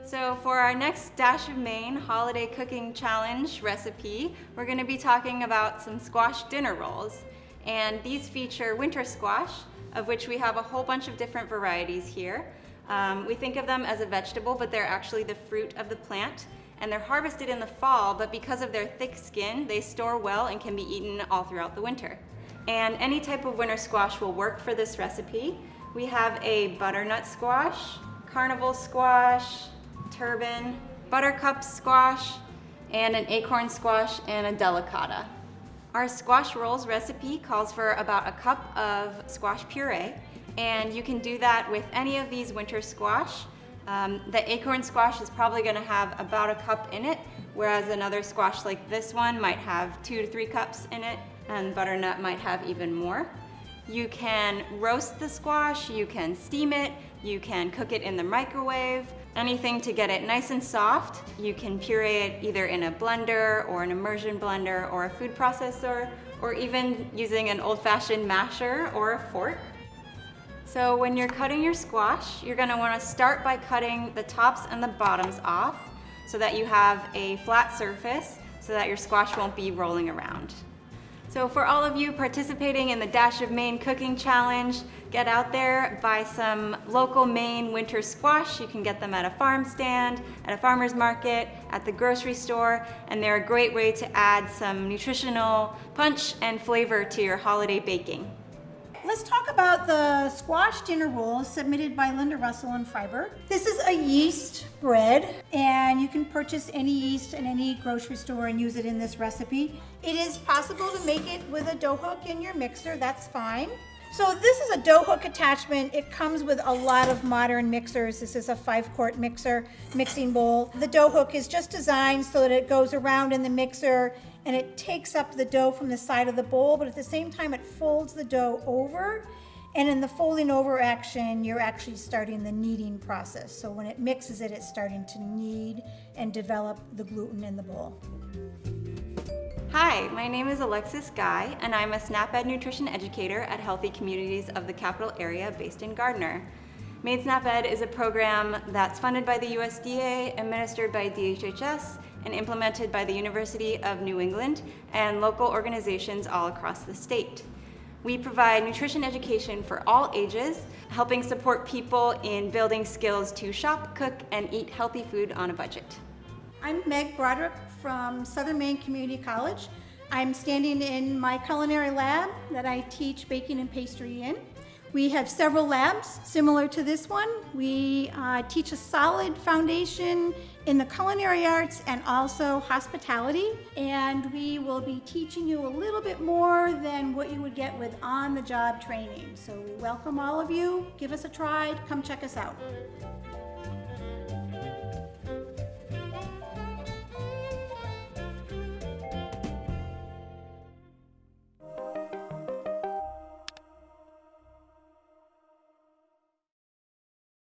So for our next Dash of Maine holiday cooking challenge recipe, we're going to be talking about some squash dinner rolls. And these feature winter squash, of which we have a whole bunch of different varieties here. We think of them as a vegetable, but they're actually the fruit of the plant. And they're harvested in the fall, but because of their thick skin, they store well and can be eaten all throughout the winter. And any type of winter squash will work for this recipe. We have a butternut squash, carnival squash, turban, buttercup squash, and an acorn squash and a delicata. Our squash rolls recipe calls for about a cup of squash puree, and you can do that with any of these winter squash. The acorn squash is probably going to have about a cup in it, whereas another squash like this one might have 2 to 3 cups in it, and butternut might have even more. You can roast the squash, you can steam it, you can cook it in the microwave, anything to get it nice and soft. You can puree it either in a blender or an immersion blender or a food processor, or even using an old-fashioned masher or a fork. So when you're cutting your squash, you're going to want to start by cutting the tops and the bottoms off so that you have a flat surface so that your squash won't be rolling around. So for all of you participating in the Dash of Maine cooking challenge, get out there, buy some local Maine winter squash. You can get them at a farm stand, at a farmer's market, at the grocery store, and they're a great way to add some nutritional punch and flavor to your holiday baking. Let's talk about the squash dinner rolls submitted by Linda Russell in Freiburg. This is a yeast bread, and you can purchase any yeast in any grocery store and use it in this recipe. It is possible to make it with a dough hook in your mixer, that's fine. So this is a dough hook attachment. It comes with a lot of modern mixers. This is a 5-quart mixing bowl. The dough hook is just designed so that it goes around in the mixer and it takes up the dough from the side of the bowl, but at the same time it folds the dough over. And in the folding over action, you're actually starting the kneading process. So when it mixes it, it's starting to knead and develop the gluten in the bowl. Hi, my name is Alexis Guy, and I'm a SNAP-Ed nutrition educator at Healthy Communities of the Capital Area based in Gardner. Maine SNAP-Ed is a program that's funded by the USDA, administered by DHHS, and implemented by the University of New England and local organizations all across the state. We provide nutrition education for all ages, helping support people in building skills to shop, cook, and eat healthy food on a budget. I'm Meg Broderick from Southern Maine Community College. I'm standing in my culinary lab that I teach baking and pastry in. We have several labs similar to this one. We teach a solid foundation in the culinary arts and also hospitality. And we will be teaching you a little bit more than what you would get with on-the-job training. So we welcome all of you. Give us a try. Come check us out.